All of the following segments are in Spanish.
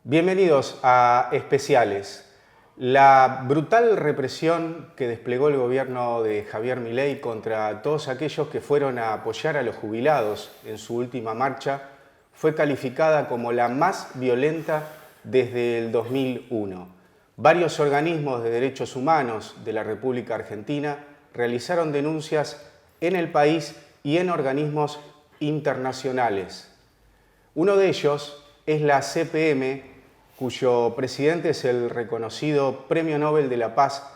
Bienvenidos a Especiales. La brutal represión que desplegó el gobierno de Javier Milei contra todos aquellos que fueron a apoyar a los jubilados en su última marcha fue calificada como la más violenta desde el 2001. Varios organismos de derechos humanos de la República Argentina realizaron denuncias en el país y en organismos internacionales. Uno de ellos es la CPM, cuyo presidente es el reconocido Premio Nobel de la Paz,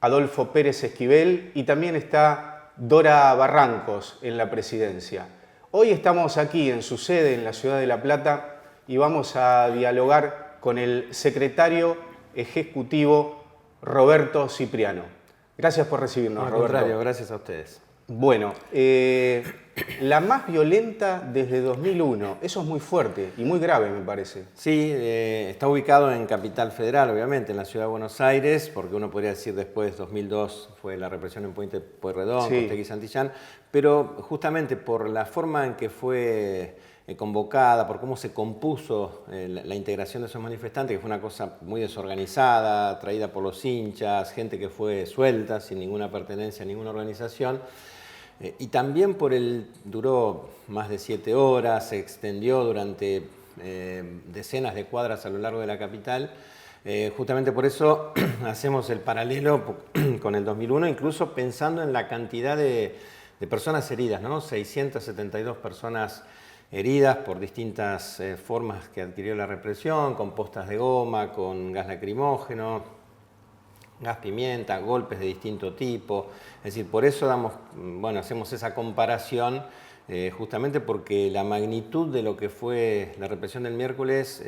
Adolfo Pérez Esquivel, y también está Dora Barrancos en la presidencia. Hoy estamos aquí en su sede en la ciudad de La Plata y vamos a dialogar con el secretario ejecutivo Roberto Cipriano. Gracias por recibirnos, Roberto. Al contrario, gracias a ustedes. Bueno, la más violenta desde 2001, eso es muy fuerte y muy grave, me parece. Sí, está ubicado en Capital Federal, obviamente, en la ciudad de Buenos Aires, porque uno podría decir después, 2002 fue la represión en Puente Pueyrredón, Sí. Costegui y Santillán, pero justamente por la forma en que fue convocada, por cómo se compuso la integración de esos manifestantes, que fue una cosa muy desorganizada, traída por los hinchas, gente que fue suelta, sin ninguna pertenencia a ninguna organización. Y también duró más de 7 horas, se extendió durante decenas de cuadras a lo largo de la capital. Justamente por eso hacemos el paralelo con el 2001, incluso pensando en la cantidad de personas heridas, ¿no? 672 personas heridas por distintas formas que adquirió la represión, con postas de goma, con gas lacrimógeno, gas pimienta, golpes de distinto tipo. Es decir, por eso hacemos esa comparación, justamente porque la magnitud de lo que fue la represión del miércoles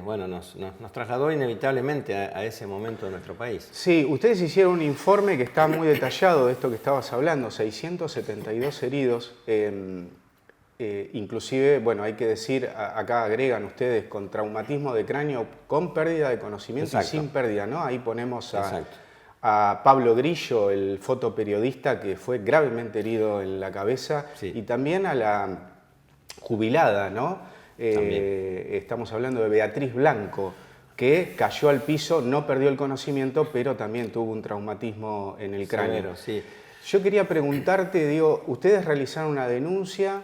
nos trasladó inevitablemente a ese momento de nuestro país. Sí, ustedes hicieron un informe que está muy detallado de esto que estabas hablando, 672 heridos, inclusive, bueno, hay que decir, acá agregan ustedes con traumatismo de cráneo, con pérdida de conocimiento. Exacto. Y sin pérdida, ¿no? Ahí ponemos a Pablo Grillo, el fotoperiodista que fue gravemente herido en la cabeza, sí. Y también a la jubilada, ¿no? Estamos hablando de Beatriz Blanco, que cayó al piso, no perdió el conocimiento, pero también tuvo un traumatismo en el cráneo. Severo, sí. Yo quería preguntarte, ustedes realizaron una denuncia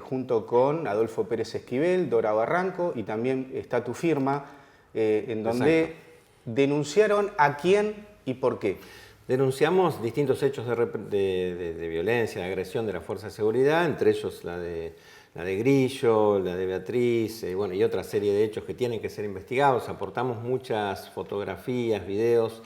junto con Adolfo Pérez Esquivel, Dora Barranco, y también está tu firma, en donde Exacto. Denunciaron a quién y por qué. Denunciamos distintos hechos de violencia, de agresión de la Fuerza de Seguridad, entre ellos la de Grillo, la de Beatriz, y otra serie de hechos que tienen que ser investigados. Aportamos muchas fotografías, videos.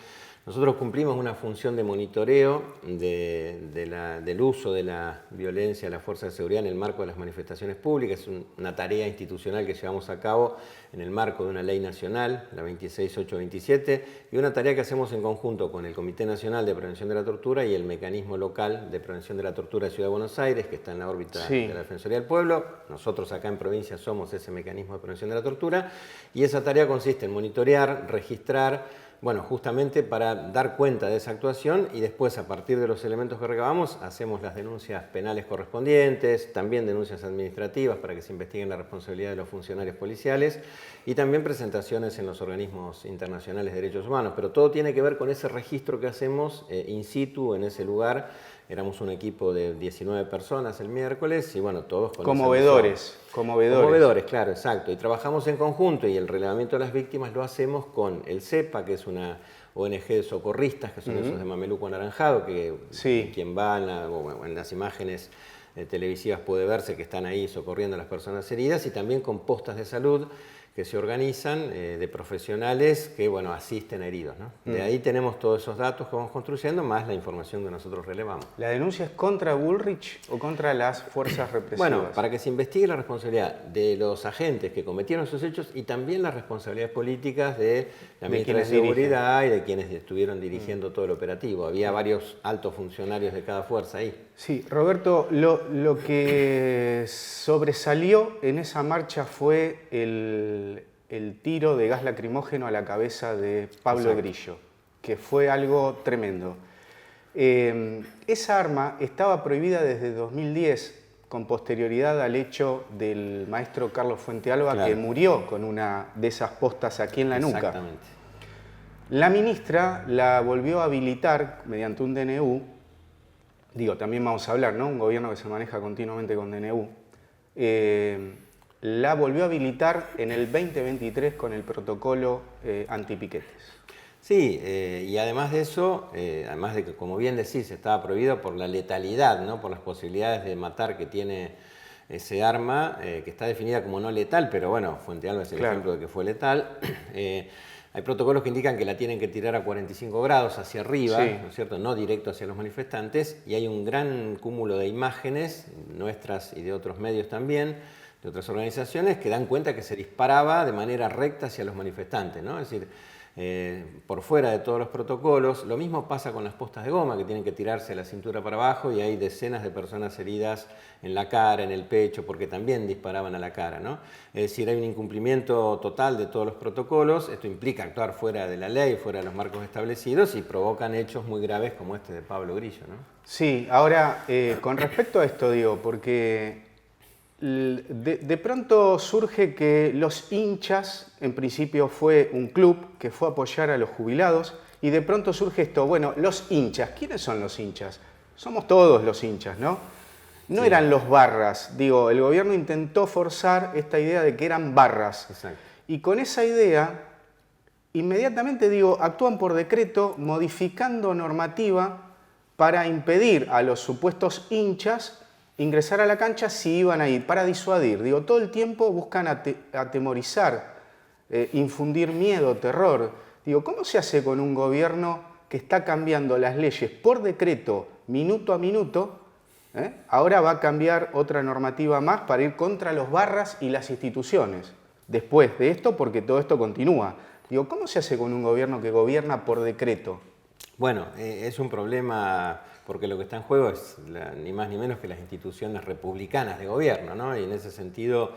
Nosotros cumplimos una función de monitoreo del uso de la violencia de la Fuerza de Seguridad en el marco de las manifestaciones públicas. Es una tarea institucional que llevamos a cabo en el marco de una ley nacional, la 26827, y una tarea que hacemos en conjunto con el Comité Nacional de Prevención de la Tortura y el Mecanismo Local de Prevención de la Tortura de Ciudad de Buenos Aires, que está en la órbita de la Defensoría del Pueblo. Nosotros acá en provincia somos ese Mecanismo de Prevención de la Tortura, y esa tarea consiste en monitorear, registrar, justamente para dar cuenta de esa actuación, y después, a partir de los elementos que recabamos, hacemos las denuncias penales correspondientes, también denuncias administrativas para que se investiguen la responsabilidad de los funcionarios policiales, y también presentaciones en los organismos internacionales de derechos humanos. Pero todo tiene que ver con ese registro que hacemos in situ, en ese lugar. Éramos un equipo de 19 personas el miércoles y todos con Conmovedores. Conmovedores, claro, exacto. Y trabajamos en conjunto, y el relevamiento de las víctimas lo hacemos con el CEPA, que es una ONG de socorristas, que son esos de mameluco anaranjado, que quien va en las imágenes televisivas puede verse que están ahí socorriendo a las personas heridas, y también con postas de salud que se organizan de profesionales que asisten a heridos, ¿no? De ahí tenemos todos esos datos que vamos construyendo, más la información que nosotros relevamos. ¿La denuncia es contra Bullrich o contra las fuerzas represivas? Bueno, para que se investigue la responsabilidad de los agentes que cometieron esos hechos, y también las responsabilidades políticas de la ministra de Seguridad y de quienes estuvieron dirigiendo todo el operativo. Había varios altos funcionarios de cada fuerza ahí. Sí, Roberto, lo que sobresalió en esa marcha fue el tiro de gas lacrimógeno a la cabeza de Pablo Grillo, que fue algo tremendo. Esa arma estaba prohibida desde 2010 con posterioridad al hecho del maestro Carlos Fuentealba, Claro. que murió con una de esas postas aquí en la nuca. Exactamente. La ministra la volvió a habilitar mediante un DNU. Digo, también vamos a hablar, ¿no? Un gobierno que se maneja continuamente con DNU. La volvió a habilitar en el 2023 con el protocolo antipiquetes. Sí, y además de eso, además de que, como bien decís, estaba prohibido por la letalidad, ¿no? Por las posibilidades de matar que tiene ese arma, que está definida como no letal, pero bueno, Fuentealba es el ejemplo de que fue letal. Hay protocolos que indican que la tienen que tirar a 45 grados hacia arriba, Sí. ¿no es cierto? No directo hacia los manifestantes, y hay un gran cúmulo de imágenes, nuestras y de otros medios también, de otras organizaciones, que dan cuenta que se disparaba de manera recta hacia los manifestantes, ¿no? Es decir, por fuera de todos los protocolos. Lo mismo pasa con las postas de goma, que tienen que tirarse la cintura para abajo, y hay decenas de personas heridas en la cara, en el pecho, porque también disparaban a la cara, ¿no? Es decir, hay un incumplimiento total de todos los protocolos. Esto implica actuar fuera de la ley, fuera de los marcos establecidos, y provocan hechos muy graves como este de Pablo Grillo, ¿no? Sí, ahora, con respecto a esto, digo, porque de pronto surge que los hinchas, en principio fue un club que fue a apoyar a los jubilados, y de pronto surge esto, bueno, los hinchas, ¿quiénes son los hinchas? Somos todos los hinchas, ¿no? No Sí. eran los barras, digo, el gobierno intentó forzar esta idea de que eran barras. Exacto. Y con esa idea, inmediatamente, digo, actúan por decreto modificando normativa para impedir a los supuestos hinchas ingresar a la cancha si iban a ir, para disuadir. Digo, todo el tiempo buscan atemorizar, infundir miedo, terror. Digo, ¿cómo se hace con un gobierno que está cambiando las leyes por decreto, minuto a minuto? Ahora va a cambiar otra normativa más para ir contra los barras y las instituciones. Después de esto, porque todo esto continúa. Digo, ¿cómo se hace con un gobierno que gobierna por decreto? Bueno, es un problema porque lo que está en juego es ni más ni menos que las instituciones republicanas de gobierno, ¿no? Y en ese sentido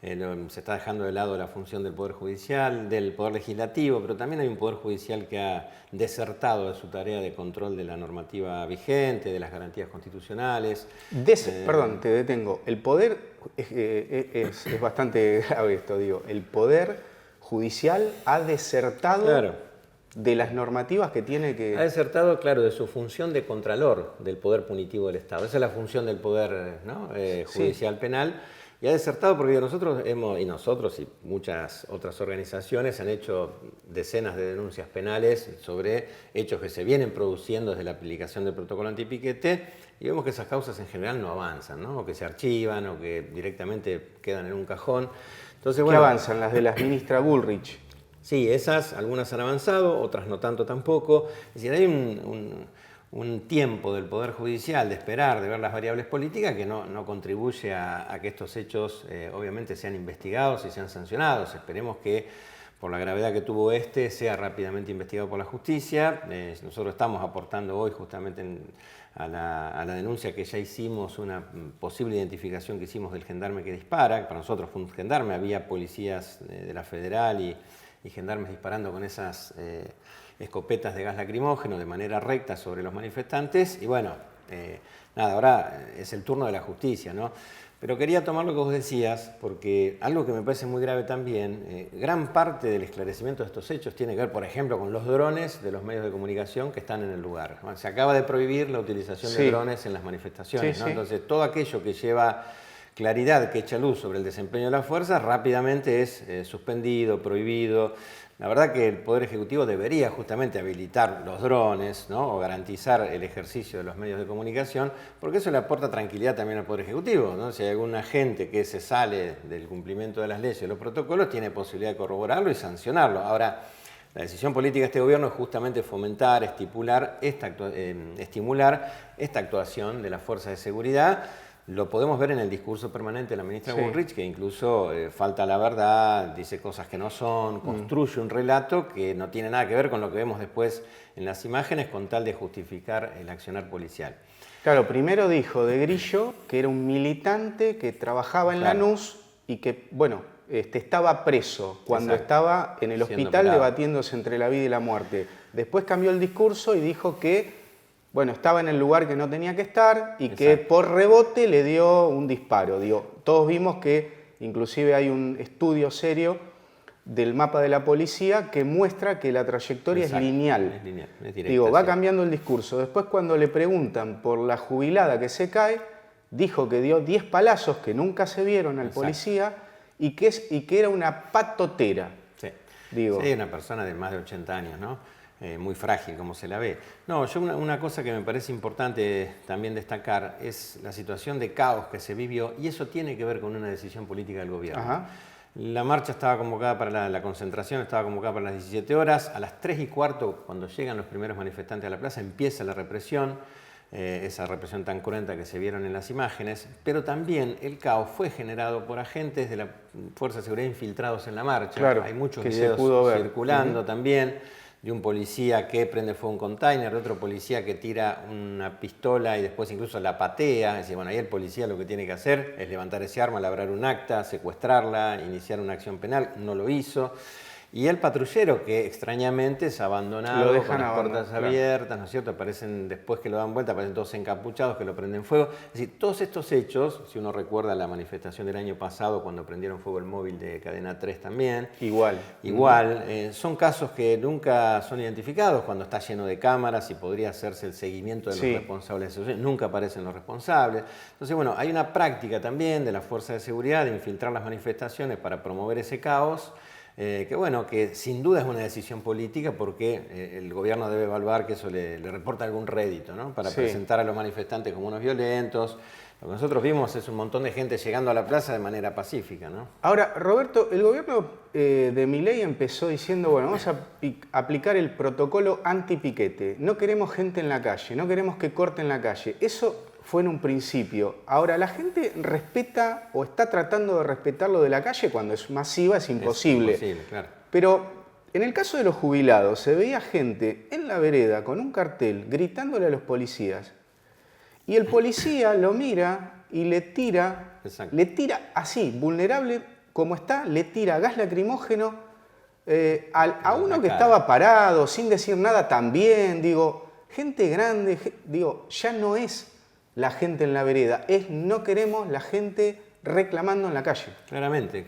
se está dejando de lado la función del Poder Judicial, del Poder Legislativo, pero también hay un Poder Judicial que ha desertado de su tarea de control de la normativa vigente, de las garantías constitucionales. Perdón, te detengo. El poder, es bastante grave esto, digo, el Poder Judicial ha desertado. Claro. De las normativas que tiene que... Ha desertado, claro, de su función de contralor del poder punitivo del Estado. Esa es la función del poder, ¿no? Judicial, sí. Penal. Y ha desertado porque nosotros y muchas otras organizaciones han hecho decenas de denuncias penales sobre hechos que se vienen produciendo desde la aplicación del protocolo antipiquete, y vemos que esas causas en general no avanzan, ¿no? O que se archivan o que directamente quedan en un cajón. Entonces, ¿Qué avanzan? Las de la ministra Bullrich. Sí, esas, algunas han avanzado, otras no tanto tampoco. Es decir, hay un tiempo del Poder Judicial de esperar, de ver las variables políticas, que no contribuye a que estos hechos obviamente sean investigados y sean sancionados. Esperemos que, por la gravedad que tuvo sea rápidamente investigado por la justicia. Nosotros estamos aportando hoy justamente a la denuncia que ya hicimos, una posible identificación que hicimos del gendarme que dispara. Para nosotros fue un gendarme, había policías de la Federal y gendarmes disparando con esas escopetas de gas lacrimógeno de manera recta sobre los manifestantes. Y bueno, nada, ahora es el turno de la justicia, ¿no? Pero quería tomar lo que vos decías, porque algo que me parece muy grave también, gran parte del esclarecimiento de estos hechos tiene que ver, por ejemplo, con los drones de los medios de comunicación que están en el lugar. Bueno, se acaba de prohibir la utilización de drones en las manifestaciones, ¿no? Entonces, todo aquello que lleva claridad, que echa luz sobre el desempeño de las fuerzas, rápidamente es suspendido, prohibido. La verdad que el Poder Ejecutivo debería justamente habilitar los drones, ¿no? O garantizar el ejercicio de los medios de comunicación, porque eso le aporta tranquilidad también al Poder Ejecutivo, ¿no? Si hay algún agente que se sale del cumplimiento de las leyes y los protocolos, tiene posibilidad de corroborarlo y sancionarlo. Ahora, la decisión política de este gobierno es justamente fomentar, estimular esta actuación de las fuerzas de seguridad. Lo podemos ver en el discurso permanente de la ministra Bullrich, que incluso falta la verdad, dice cosas que no son, construye un relato que no tiene nada que ver con lo que vemos después en las imágenes, con tal de justificar el accionar policial. Claro, primero dijo de Grillo que era un militante que trabajaba en Lanús y que, bueno, estaba preso cuando estaba en el hospital debatiéndose entre la vida y la muerte. Después cambió el discurso y dijo que bueno, estaba en el lugar que no tenía que estar y que Exacto. por rebote le dio un disparo. Digo, todos vimos que inclusive hay un estudio serio del mapa de la policía que muestra que la trayectoria Exacto. es lineal. Es lineal, es directa, Digo, va sí. cambiando el discurso. Después cuando le preguntan por la jubilada que se cae, dijo que dio 10 palazos que nunca se vieron al Exacto. policía y que era una patotera. Sí. Digo. Sí, una persona de más de 80 años, ¿no? Muy frágil como se la ve. No, yo una cosa que me parece importante también destacar es la situación de caos que se vivió y eso tiene que ver con una decisión política del gobierno. Ajá. La marcha estaba convocada para la concentración, estaba convocada para las 17 horas. A las 3:15, cuando llegan los primeros manifestantes a la plaza, empieza la represión, esa represión tan cruenta que se vieron en las imágenes, pero también el caos fue generado por agentes de la Fuerza de Seguridad infiltrados en la marcha. Claro, hay muchos que se videos pudo ver. circulando también, de un policía que prende fuego a un container, de otro policía que tira una pistola y después incluso la patea. Es decir, bueno, ahí el policía lo que tiene que hacer es levantar ese arma, labrar un acta, secuestrarla, iniciar una acción penal. No lo hizo. Y el patrullero, que extrañamente es abandonado, Lo dejan con las abandonado, puertas claro. abiertas, ¿no es cierto? Aparecen, después que lo dan vuelta, aparecen todos encapuchados que lo prenden fuego. Es decir, todos estos hechos, si uno recuerda la manifestación del año pasado, cuando prendieron fuego el móvil de Cadena 3 también, Igual. son casos que nunca son identificados cuando está lleno de cámaras y podría hacerse el seguimiento de los Sí. responsables. Nunca aparecen los responsables. Entonces, bueno, hay una práctica también de la Fuerza de Seguridad de infiltrar las manifestaciones para promover ese caos. Que sin duda es una decisión política porque el gobierno debe evaluar que eso le reporta algún rédito, ¿no? Para Sí. presentar a los manifestantes como unos violentos. Lo que nosotros vimos es un montón de gente llegando a la plaza de manera pacífica, ¿no? Ahora, Roberto, el gobierno de Milei empezó diciendo, bueno, vamos a aplicar el protocolo anti-piquete. No queremos gente en la calle, no queremos que corten la calle. Eso fue en un principio. Ahora, la gente respeta o está tratando de respetar lo de la calle cuando es masiva, es imposible. Es imposible, claro. Pero en el caso de los jubilados, se veía gente en la vereda con un cartel gritándole a los policías. Y el policía lo mira y le tira así, vulnerable como está, le tira gas lacrimógeno a uno que estaba parado, sin decir nada también. Digo, gente grande, digo, ya no es la gente en la vereda, no queremos la gente reclamando en la calle. Claramente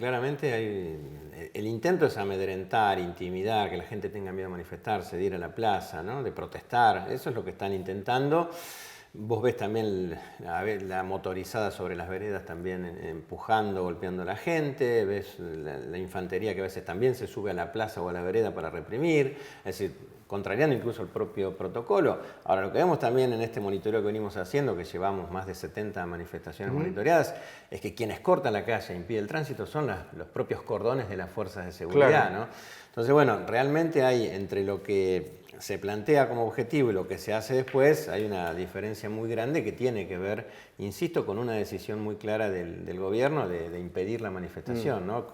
el intento es amedrentar, intimidar, que la gente tenga miedo a manifestarse, de ir a la plaza, ¿no? De protestar. Eso es lo que están intentando. Vos ves también la motorizada sobre las veredas también empujando, golpeando a la gente, ves la infantería que a veces también se sube a la plaza o a la vereda para reprimir, es decir, contrariando incluso el propio protocolo. Ahora, lo que vemos también en este monitoreo que venimos haciendo, que llevamos más de 70 manifestaciones monitoreadas, es que quienes cortan la calle e impiden el tránsito son los propios cordones de las fuerzas de seguridad, Claro. ¿no? Entonces, bueno, realmente hay entre lo que se plantea como objetivo y lo que se hace después, hay una diferencia muy grande que tiene que ver, insisto, con una decisión muy clara del gobierno de impedir la manifestación, ¿no?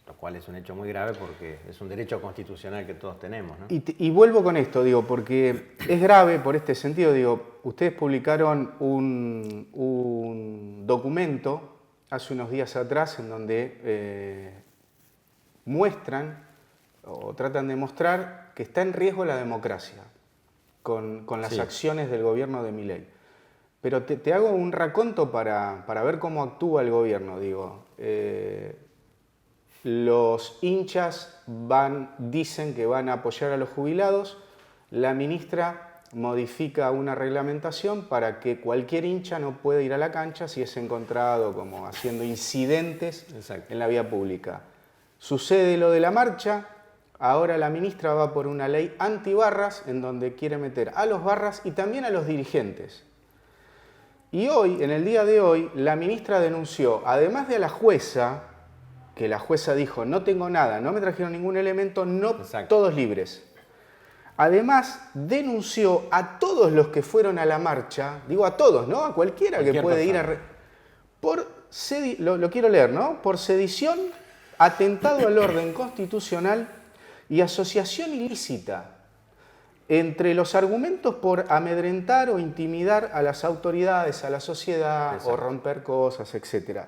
Lo cual es un hecho muy grave porque es un derecho constitucional que todos tenemos, ¿no? Y vuelvo con esto, digo, porque es grave por este sentido. Digo, ustedes publicaron un documento hace unos días atrás en donde muestran o tratan de mostrar que está en riesgo la democracia con las acciones del gobierno de Milei. Pero te hago un raconto para ver cómo actúa el gobierno. Digo, los hinchas dicen que van a apoyar a los jubilados. La ministra modifica una reglamentación para que cualquier hincha no pueda ir a la cancha si es encontrado como haciendo incidentes en la vía pública. Sucede lo de la marcha. Ahora la ministra va por una ley antibarras en donde quiere meter a los barras y también a los dirigentes. Y hoy, en el día de hoy, la ministra denunció, además de a la jueza, que la jueza dijo, no tengo nada, no me trajeron ningún elemento, no todos libres. Además, denunció a todos los que fueron a la marcha, digo a todos, ¿no? A cualquiera que puede ir a... Lo quiero leer, ¿no? Por sedición, atentado al orden constitucional y asociación ilícita. Entre los argumentos por amedrentar o intimidar a las autoridades, a la sociedad, o romper cosas, etc.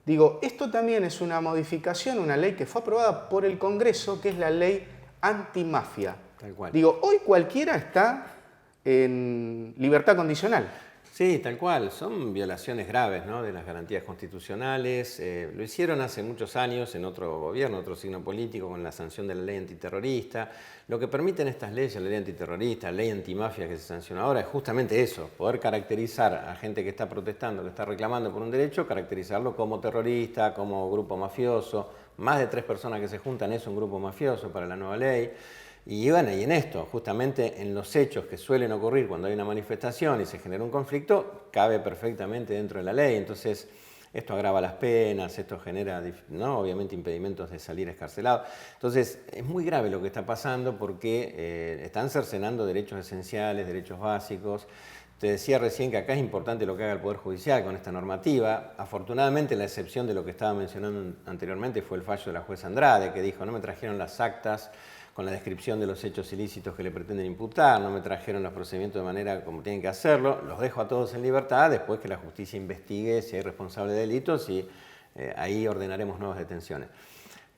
Digo, esto también es una modificación, una ley que fue aprobada por el Congreso, que es la ley antimafia. Tal cual. Digo, hoy cualquiera está en libertad condicional. Sí, tal cual. Son violaciones graves, ¿no?, de las garantías constitucionales. Lo hicieron hace muchos años en otro gobierno, otro signo político, con la sanción de la ley antiterrorista. Lo que permiten estas leyes, la ley antiterrorista, la ley antimafia que se sanciona ahora, es justamente eso, poder caracterizar a gente que está protestando, que está reclamando por un derecho, caracterizarlo como terrorista, como grupo mafioso. Más de 3 personas que se juntan es un grupo mafioso para la nueva ley. Y bueno, y en esto, justamente en los hechos que suelen ocurrir cuando hay una manifestación y se genera un conflicto, cabe perfectamente dentro de la ley. Entonces, esto agrava las penas, esto genera, ¿no?, obviamente impedimentos de salir escarcelado. Entonces, es muy grave lo que está pasando porque están cercenando derechos esenciales, derechos básicos. Te decía recién que acá es importante lo que haga el Poder Judicial con esta normativa. Afortunadamente, la excepción de lo que estaba mencionando anteriormente fue el fallo de la jueza Andrade, que dijo: no me trajeron las actas con la descripción de los hechos ilícitos que le pretenden imputar, no me trajeron los procedimientos de manera como tienen que hacerlo, los dejo a todos en libertad, después que la justicia investigue si hay responsable de delitos y ahí ordenaremos nuevas detenciones.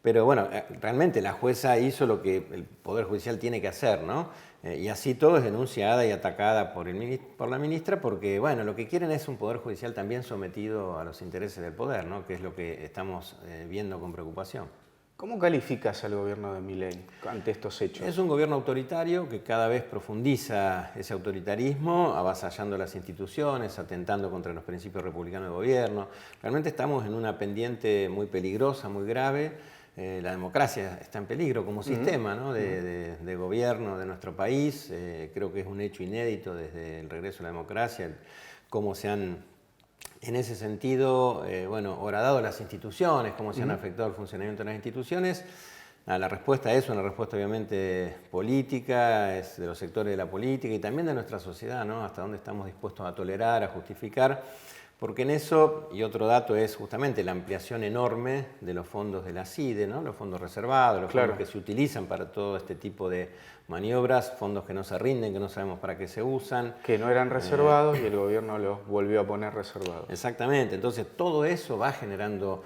Pero bueno, realmente la jueza hizo lo que el Poder Judicial tiene que hacer, ¿no? Y así todo es denunciada y atacada por la ministra porque, bueno, lo que quieren es un Poder Judicial también sometido a los intereses del poder, ¿no?, que es lo que estamos viendo con preocupación. ¿Cómo calificas al gobierno de Milei ante estos hechos? Es un gobierno autoritario que cada vez profundiza ese autoritarismo, avasallando las instituciones, atentando contra los principios republicanos de gobierno. Realmente estamos en una pendiente muy peligrosa, muy grave. La democracia está en peligro como sistema, ¿no?, de gobierno de nuestro país. Creo que es un hecho inédito desde el regreso a la democracia, cómo se han, en ese sentido, bueno, horadado las instituciones, cómo se han afectado el funcionamiento de las instituciones. La respuesta es una respuesta obviamente política, es de los sectores de la política y también de nuestra sociedad, ¿no?, hasta dónde estamos dispuestos a tolerar, a justificar, porque en eso, y otro dato es justamente la ampliación enorme de los fondos de la CIDE, ¿no?, los fondos reservados, los fondos que se utilizan para todo este tipo de maniobras, fondos que no se rinden, que no sabemos para qué se usan. Que no eran reservados y el gobierno los volvió a poner reservados. Exactamente, entonces todo eso va generando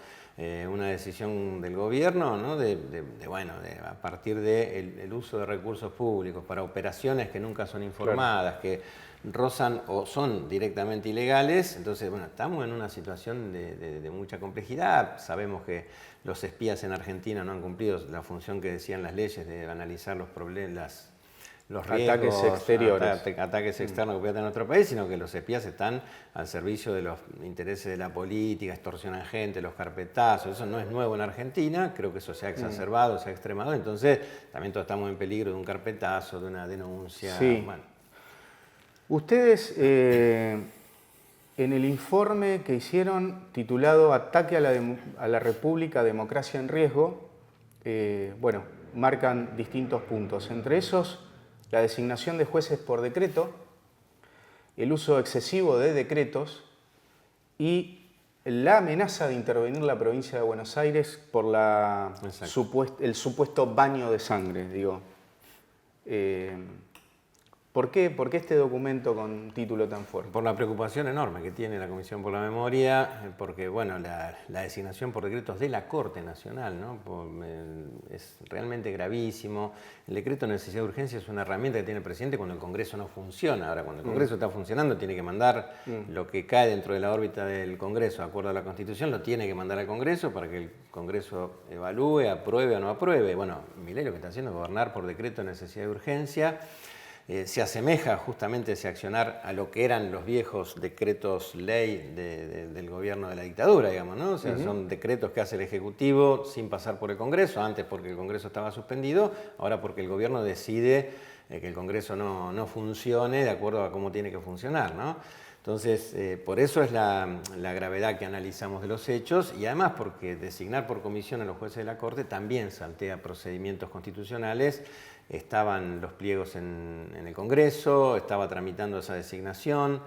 una decisión del gobierno, ¿no?, a partir del uso de recursos públicos para operaciones que nunca son informadas, que rozan o son directamente ilegales. Entonces, bueno, estamos en una situación de mucha complejidad. Sabemos que los espías en Argentina no han cumplido la función que decían las leyes de analizar los problemas, los riesgos, ataques exteriores, ataques externos que puede tener nuestro país, sino que los espías están al servicio de los intereses de la política, extorsionan gente, los carpetazos. Eso no es nuevo en Argentina, creo que eso se ha exacerbado, se ha extremado. Entonces, también todos estamos en peligro de un carpetazo, de una denuncia. Sí. Bueno. Ustedes, en el informe que hicieron titulado Ataque a la República, Democracia en Riesgo, bueno, marcan distintos puntos. Entre esos, la designación de jueces por decreto, el uso excesivo de decretos y la amenaza de intervenir la provincia de Buenos Aires por el supuesto baño de sangre, digo. ¿Por qué este documento con título tan fuerte? Por la preocupación enorme que tiene la Comisión por la Memoria, porque bueno, la designación por decretos de la Corte Nacional, ¿no?, es realmente gravísimo. El decreto de necesidad de urgencia es una herramienta que tiene el presidente cuando el Congreso no funciona. Ahora, cuando el Congreso está funcionando, tiene que mandar lo que cae dentro de la órbita del Congreso, de acuerdo a la Constitución, lo tiene que mandar al Congreso para que el Congreso evalúe, apruebe o no apruebe. Bueno, Milei lo que está haciendo es gobernar por decreto de necesidad de urgencia. Se asemeja justamente ese accionar a lo que eran los viejos decretos ley del gobierno de la dictadura, digamos, ¿no? O sea, son decretos que hace el Ejecutivo sin pasar por el Congreso, antes porque el Congreso estaba suspendido, ahora porque el gobierno decide que el Congreso no funcione de acuerdo a cómo tiene que funcionar, ¿no? Entonces, por eso es la gravedad que analizamos de los hechos y además porque designar por comisión a los jueces de la Corte también saltea procedimientos constitucionales. Estaban los pliegos en el Congreso, estaba tramitando esa designación.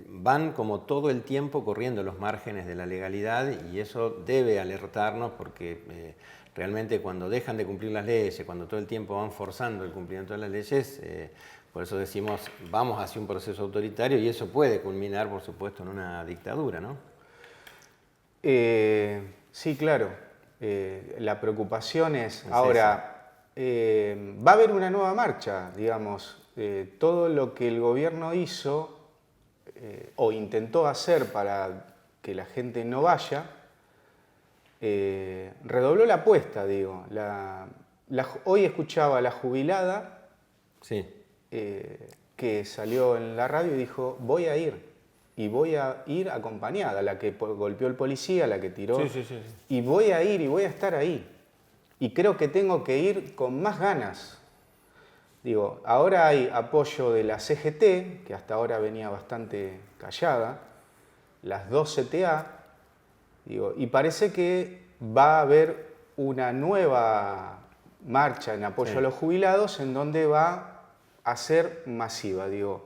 Van como todo el tiempo corriendo los márgenes de la legalidad y eso debe alertarnos porque realmente cuando dejan de cumplir las leyes, cuando todo el tiempo van forzando el cumplimiento de las leyes, por eso decimos vamos hacia un proceso autoritario y eso puede culminar, por supuesto, en una dictadura, ¿no? Sí, claro. La preocupación es ahora... va a haber una nueva marcha, digamos, todo lo que el gobierno hizo o intentó hacer para que la gente no vaya, redobló la apuesta, digo. Hoy escuchaba a la jubilada Sí. que salió en la radio y dijo, voy a ir. Y voy a ir acompañada, la que golpeó el policía, la que tiró. Sí, sí, sí, sí. Y voy a ir y voy a estar ahí. Y creo que tengo que ir con más ganas. Digo, ahora hay apoyo de la CGT, que hasta ahora venía bastante callada, las dos CTA, digo, y parece que va a haber una nueva marcha en apoyo a los jubilados en donde va a ser masiva. Digo,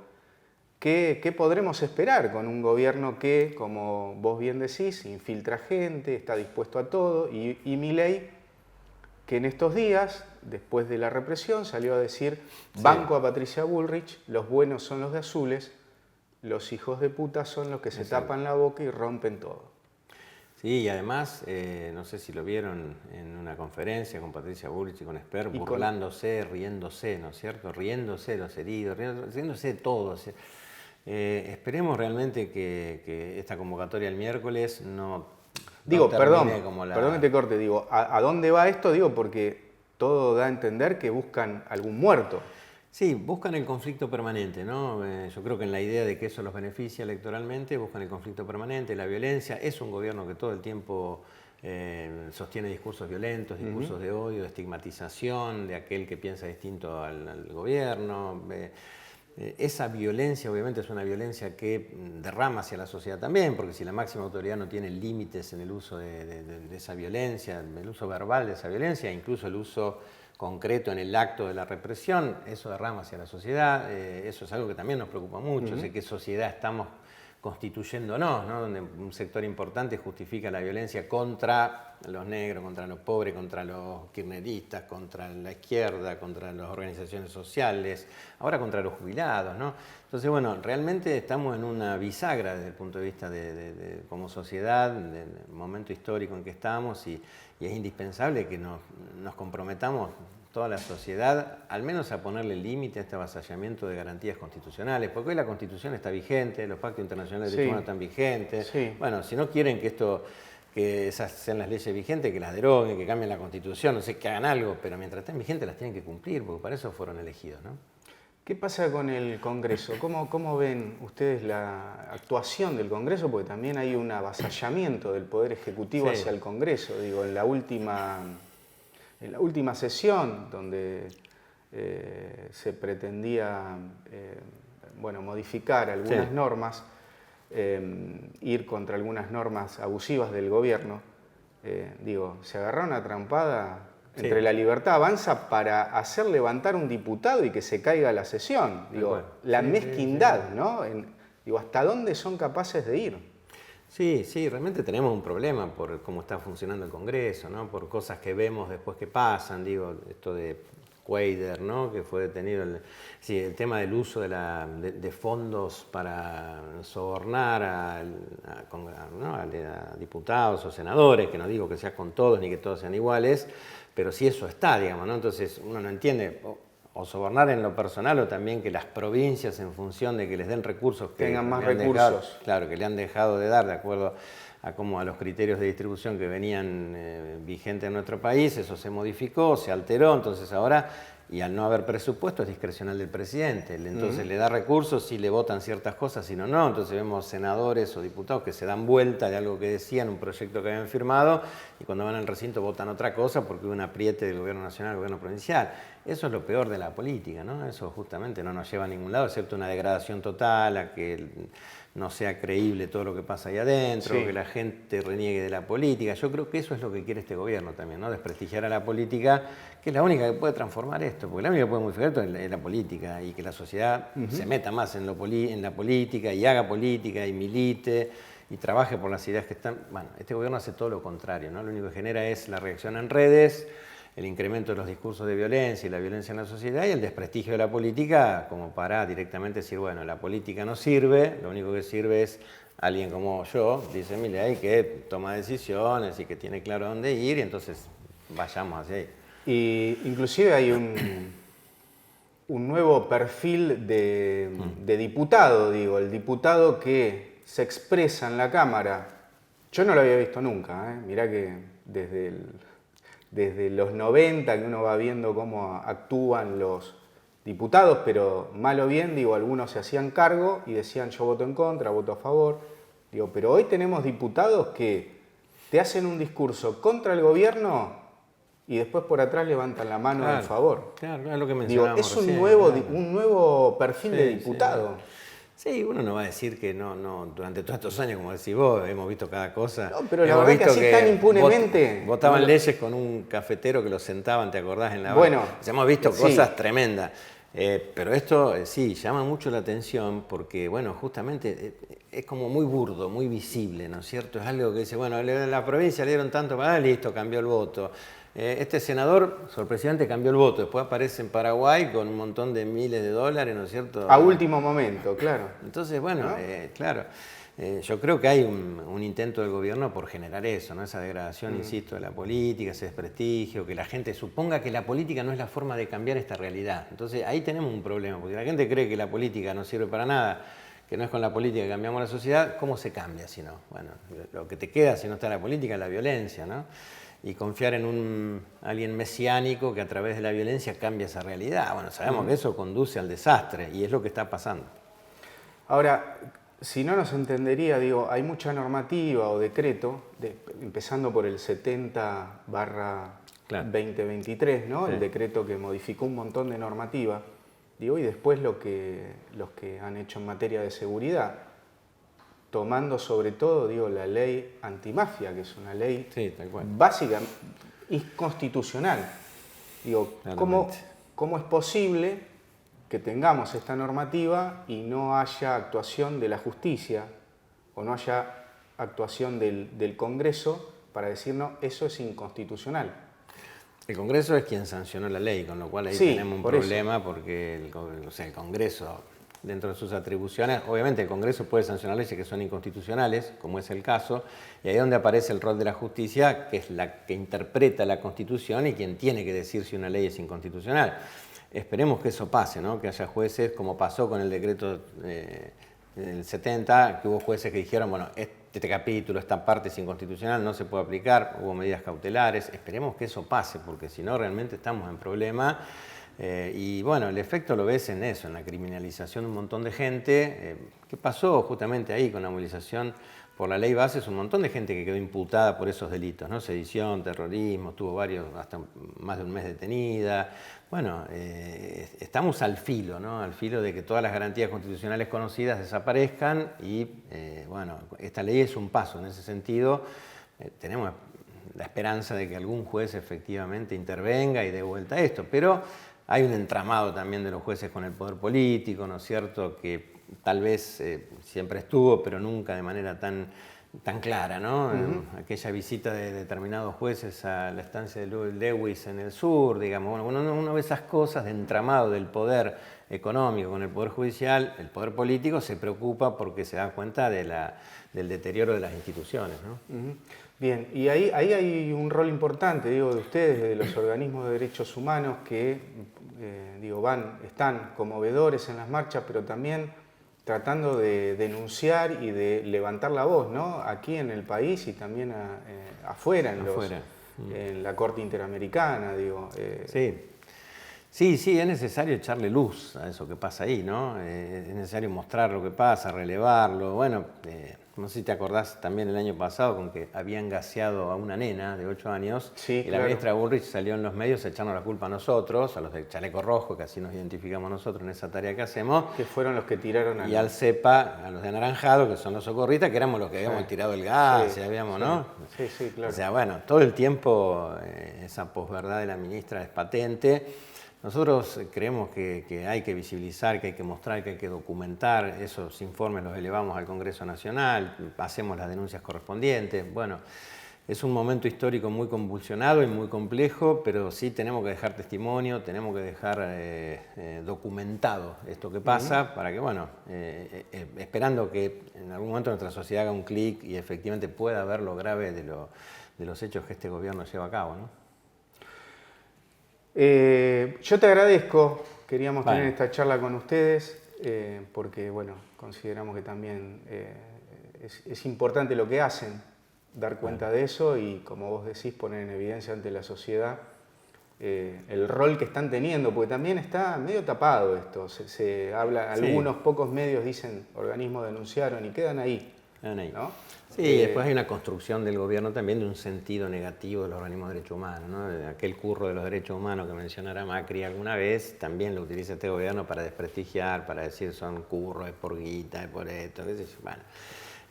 ¿qué podremos esperar con un gobierno que, como vos bien decís, infiltra gente, está dispuesto a todo, y Milei, que en estos días, después de la represión, salió a decir, banco a Patricia Bullrich, los buenos son los de azules, los hijos de puta son los que se tapan la boca y rompen todo. Sí, y además, no sé si lo vieron en una conferencia con Patricia Bullrich y con Esper, burlándose, riéndose, ¿no es cierto? Riéndose los heridos, riéndose de todo. Esperemos realmente que esta convocatoria el miércoles no... Digo, perdón la... que te corte, digo, ¿a dónde va esto? Digo, porque todo da a entender que buscan algún muerto. Sí, buscan el conflicto permanente, ¿no? Yo creo que en la idea de que eso los beneficia electoralmente, buscan el conflicto permanente, la violencia. Es un gobierno que todo el tiempo sostiene discursos violentos, discursos de odio, de estigmatización de aquel que piensa distinto al gobierno. Esa violencia obviamente es una violencia que derrama hacia la sociedad también, porque si la máxima autoridad no tiene límites en el uso de esa violencia, el uso verbal de esa violencia, incluso el uso concreto en el acto de la represión, eso derrama hacia la sociedad. Eso es algo que también nos preocupa mucho, sé qué sociedad estamos constituyéndonos, ¿no? Donde un sector importante justifica la violencia contra los negros, contra los pobres, contra los kirchneristas, contra la izquierda, contra las organizaciones sociales, ahora contra los jubilados, ¿no? Entonces, bueno, realmente estamos en una bisagra desde el punto de vista como sociedad, del momento histórico en que estamos, y es indispensable que nos comprometamos toda la sociedad, al menos a ponerle límite a este avasallamiento de garantías constitucionales, porque hoy la Constitución está vigente, los pactos internacionales de derechos humanos están vigentes. Bueno, si no quieren que esas sean las leyes vigentes, que las deroguen, que cambien la Constitución, no sé, que hagan algo, pero mientras estén vigentes las tienen que cumplir, porque para eso fueron elegidos, ¿no? ¿Qué pasa con el Congreso? ¿Cómo ven ustedes la actuación del Congreso? Porque también hay un avasallamiento del Poder Ejecutivo hacia el Congreso. Digo, en la última sesión, donde se pretendía modificar algunas normas, ir contra algunas normas abusivas del gobierno, se agarraron a trampada entre la Libertad Avanza para hacer levantar un diputado y que se caiga la sesión. La mezquindad, ¿no? ¿Hasta dónde son capaces de ir? Sí, realmente tenemos un problema por cómo está funcionando el Congreso, ¿no? Por cosas que vemos después que pasan, esto de Cuadra, ¿no? Que fue detenido, el tema del uso de fondos para sobornar a diputados o senadores, que no digo que sea con todos ni que todos sean iguales, pero sí eso está, digamos, ¿no? Entonces uno no entiende, o sobornar en lo personal, o también que las provincias, en función de que les den recursos, que tengan más recursos. Claro, que le han dejado de dar de acuerdo a los criterios de distribución que venían vigentes en nuestro país, eso se modificó, se alteró, entonces ahora, y al no haber presupuesto, es discrecional del presidente. Entonces le da recursos si le votan ciertas cosas, si no, no. Entonces vemos senadores o diputados que se dan vuelta de algo que decían, un proyecto que habían firmado, y cuando van al recinto votan otra cosa porque hubo un apriete del gobierno nacional al gobierno provincial. Eso es lo peor de la política, ¿no? Eso justamente no nos lleva a ningún lado, excepto una degradación total, a que no sea creíble todo lo que pasa ahí adentro, que la gente reniegue de la política. Yo creo que eso es lo que quiere este gobierno también, ¿no? Desprestigiar a la política, que es la única que puede transformar esto, porque la única que puede modificar esto es la política, y que la sociedad se meta más en la política, y haga política, y milite, y trabaje por las ideas que están... Bueno, este gobierno hace todo lo contrario, ¿no? Lo único que genera es la reacción en redes, el incremento de los discursos de violencia y la violencia en la sociedad, y el desprestigio de la política, como para directamente decir, bueno, la política no sirve, lo único que sirve es alguien como yo, dice Milei, que toma decisiones y que tiene claro dónde ir, y entonces vayamos hacia ahí. Y inclusive hay un nuevo perfil de diputado, digo, el diputado que se expresa en la Cámara. Yo no lo había visto nunca, ¿eh? Mirá que desde los 90 que uno va viendo cómo actúan los diputados, pero mal o bien, digo, algunos se hacían cargo y decían yo voto en contra, voto a favor. Digo, pero hoy tenemos diputados que te hacen un discurso contra el gobierno y después por atrás levantan la mano a favor. Claro, es lo que Digo, mencionábamos es un recién, nuevo, claro. un nuevo perfil de diputado. Sí, uno no va a decir que no, durante todos estos años, como decís vos, hemos visto cada cosa. No, pero la verdad que así tan impunemente... Votaban leyes con un cafetero que los sentaban, ¿te acordás? En la bueno, hemos visto cosas tremendas. Pero esto sí, llama mucho la atención porque, bueno, justamente es como muy burdo, muy visible, ¿no es cierto? Es algo que dice, bueno, en la provincia le dieron tanto, listo, cambió el voto. Este senador, sorpresivamente, cambió el voto. Después aparece en Paraguay con un montón de miles de dólares, ¿no es cierto? A último momento, claro. Entonces, bueno, ¿no? claro. Yo creo que hay un intento del gobierno por generar eso, ¿no? Esa degradación, insisto, de la política, ese desprestigio, que la gente suponga que la política no es la forma de cambiar esta realidad. Entonces ahí tenemos un problema, porque la gente cree que la política no sirve para nada, que no es con la política que cambiamos la sociedad. ¿Cómo se cambia si no? Bueno, lo que te queda si no está la política es la violencia, ¿no? Y confiar en alguien mesiánico que a través de la violencia cambia esa realidad. Bueno, sabemos que eso conduce al desastre y es lo que está pasando. Ahora, si no nos entendería, digo, hay mucha normativa o decreto, empezando por el 70/2023, ¿no? Sí. El decreto que modificó un montón de normativa, digo, y después los que han hecho en materia de seguridad, tomando sobre todo, digo, la ley antimafia, que es una ley básica y constitucional. Digo, ¿cómo es posible que tengamos esta normativa y no haya actuación de la justicia o no haya actuación del Congreso para decirnos eso es inconstitucional? El Congreso es quien sancionó la ley, con lo cual ahí tenemos un problema porque el Congreso, dentro de sus atribuciones, obviamente el Congreso puede sancionar leyes que son inconstitucionales, como es el caso, y ahí es donde aparece el rol de la justicia, que es la que interpreta la Constitución y quien tiene que decir si una ley es inconstitucional. Esperemos que eso pase, ¿no? Que haya jueces, como pasó con el decreto del 70, que hubo jueces que dijeron, bueno, este capítulo, esta parte es inconstitucional, no se puede aplicar, hubo medidas cautelares. Esperemos que eso pase, porque si no realmente estamos en problema. Y bueno, el efecto lo ves en eso, en la criminalización de un montón de gente. ¿Qué pasó justamente ahí con la movilización por la ley base? Es un montón de gente que quedó imputada por esos delitos, ¿no? Sedición, terrorismo, tuvo varios, hasta más de un mes detenida. Bueno, estamos al filo, ¿no? Al filo de que todas las garantías constitucionales conocidas desaparezcan y, bueno, esta ley es un paso en ese sentido. Tenemos la esperanza de que algún juez efectivamente intervenga y dé vuelta a esto, pero hay un entramado también de los jueces con el poder político, ¿no es cierto?, que tal vez siempre estuvo, pero nunca de manera tan clara, ¿no? Aquella visita de determinados jueces a la estancia de Lewis en el sur, digamos, bueno, uno ve esas cosas de entramado del poder económico con el poder judicial, el poder político se preocupa porque se da cuenta de del deterioro de las instituciones, ¿no? Bien, y ahí hay un rol importante, digo, de ustedes, de los organismos de derechos humanos que, están como veedores en las marchas, pero también tratando de denunciar y de levantar la voz, ¿no? Aquí en el país y también afuera, en la Corte Interamericana, digo. Sí, es necesario echarle luz a eso que pasa ahí, ¿no? Es necesario mostrar lo que pasa, relevarlo. Bueno, no sé si te acordás también el año pasado con que habían gaseado a una nena de 8 años y la ministra Bullrich salió en los medios a echarnos la culpa a nosotros, a los de chaleco rojo, que así nos identificamos nosotros en esa tarea que hacemos. Que fueron los que tiraron y al CEPA, a los de anaranjado, que son los socorristas, que éramos los que habíamos tirado el gas, ¿no? Sí, claro. O sea, bueno, todo el tiempo esa posverdad de la ministra es patente. Nosotros creemos que hay que visibilizar, que hay que mostrar, que hay que documentar. Esos informes los elevamos al Congreso Nacional, hacemos las denuncias correspondientes. Bueno, es un momento histórico muy convulsionado y muy complejo, pero sí tenemos que dejar testimonio, tenemos que dejar documentado esto que pasa para que, bueno, esperando que en algún momento nuestra sociedad haga un clic y efectivamente pueda ver lo grave de los hechos que este gobierno lleva a cabo, ¿no? Yo te agradezco queríamos tener esta charla con ustedes porque, bueno, consideramos que también es importante lo que hacen, dar cuenta de eso y, como vos decís, poner en evidencia ante la sociedad el rol que están teniendo, porque también está medio tapado esto. Se habla, algunos pocos medios dicen organismos denunciaron y quedan ahí. ¿No? Sí, después hay una construcción del gobierno también de un sentido negativo de los organismos de derechos humanos, ¿no? Aquel curro de los derechos humanos que mencionara Macri alguna vez, también lo utiliza este gobierno para desprestigiar, para decir son curros, es por guita, es por esto, qué sé yo. Bueno,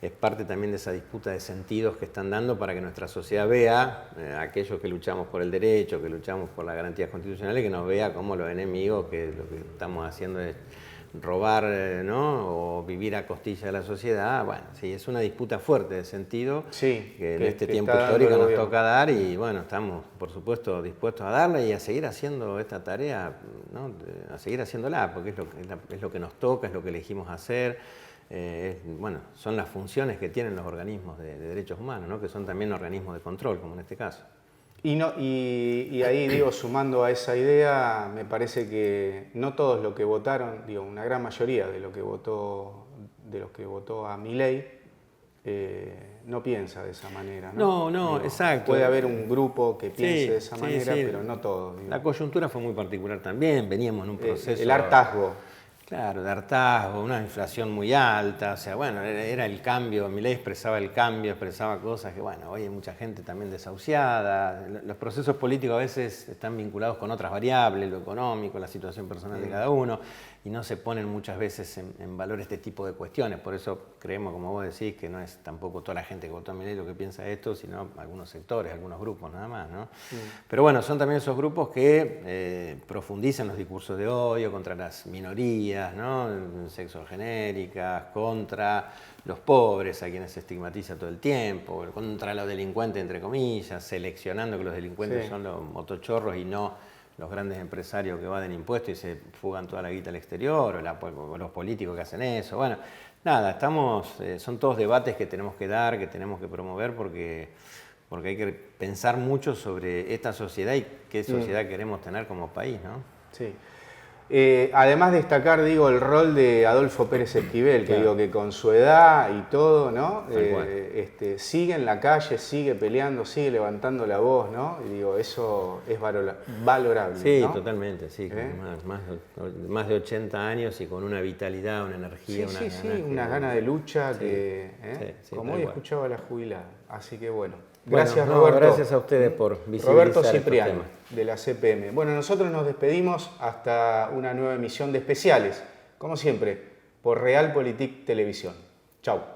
es parte también de esa disputa de sentidos que están dando para que nuestra sociedad vea, aquellos que luchamos por el derecho, que luchamos por las garantías constitucionales, que nos vea como los enemigos, que lo que estamos haciendo es robar, ¿no? O vivir a costilla de la sociedad. Bueno, sí, es una disputa fuerte de sentido que en este tiempo histórico nos toca dar y bueno, estamos por supuesto dispuestos a darla y a seguir haciendo esta tarea, ¿no? A seguir haciéndola, porque es lo que nos toca, es lo que elegimos hacer. Bueno, son las funciones que tienen los organismos de derechos humanos, ¿no? Que son también organismos de control, como en este caso. Y ahí, digo, sumando a esa idea, me parece que no todos los que votaron, digo, una gran mayoría de los que votó a Milei, no piensa de esa manera, ¿no? No, exacto. Puede haber un grupo que piense de esa manera, pero no todos. La coyuntura fue muy particular también, veníamos en un proceso... El hartazgo. Claro, de hartazgo, una inflación muy alta, o sea, bueno, era el cambio, Milei expresaba el cambio, expresaba cosas que, bueno, hoy hay mucha gente también desahuciada, los procesos políticos a veces están vinculados con otras variables, lo económico, la situación personal de cada uno, y no se ponen muchas veces en valor este tipo de cuestiones, por eso creemos, como vos decís, que no es tampoco toda la gente que votó a Milei lo que piensa esto, sino algunos sectores, algunos grupos nada más, ¿no? Pero bueno, son también esos grupos que profundizan los discursos de odio contra las minorías, ¿no? Sexogenéricas, contra los pobres, a quienes se estigmatiza todo el tiempo, contra los delincuentes, entre comillas, seleccionando que los delincuentes son los motochorros y no los grandes empresarios que evaden impuestos y se fugan toda la guita al exterior, o los políticos que hacen eso. Bueno, nada, son todos debates que tenemos que dar, que tenemos que promover porque hay que pensar mucho sobre esta sociedad y qué sociedad queremos tener como país, ¿no? Sí. Además destacar, digo, el rol de Adolfo Pérez Esquivel, que digo que con su edad y todo, ¿no? Sigue en la calle, sigue peleando, sigue levantando la voz, ¿no? Y digo, eso es valorable. Sí, ¿no? Totalmente, sí, más de 80 años y con una vitalidad, una energía, una gana de lucha como hoy escuchaba a la jubilada. Así que bueno. Gracias, Roberto. Gracias a ustedes por visibilizar Roberto Cipriano, de la CPM. Bueno, nosotros nos despedimos hasta una nueva emisión de Especiales, como siempre, por Realpolitik Televisión. Chau.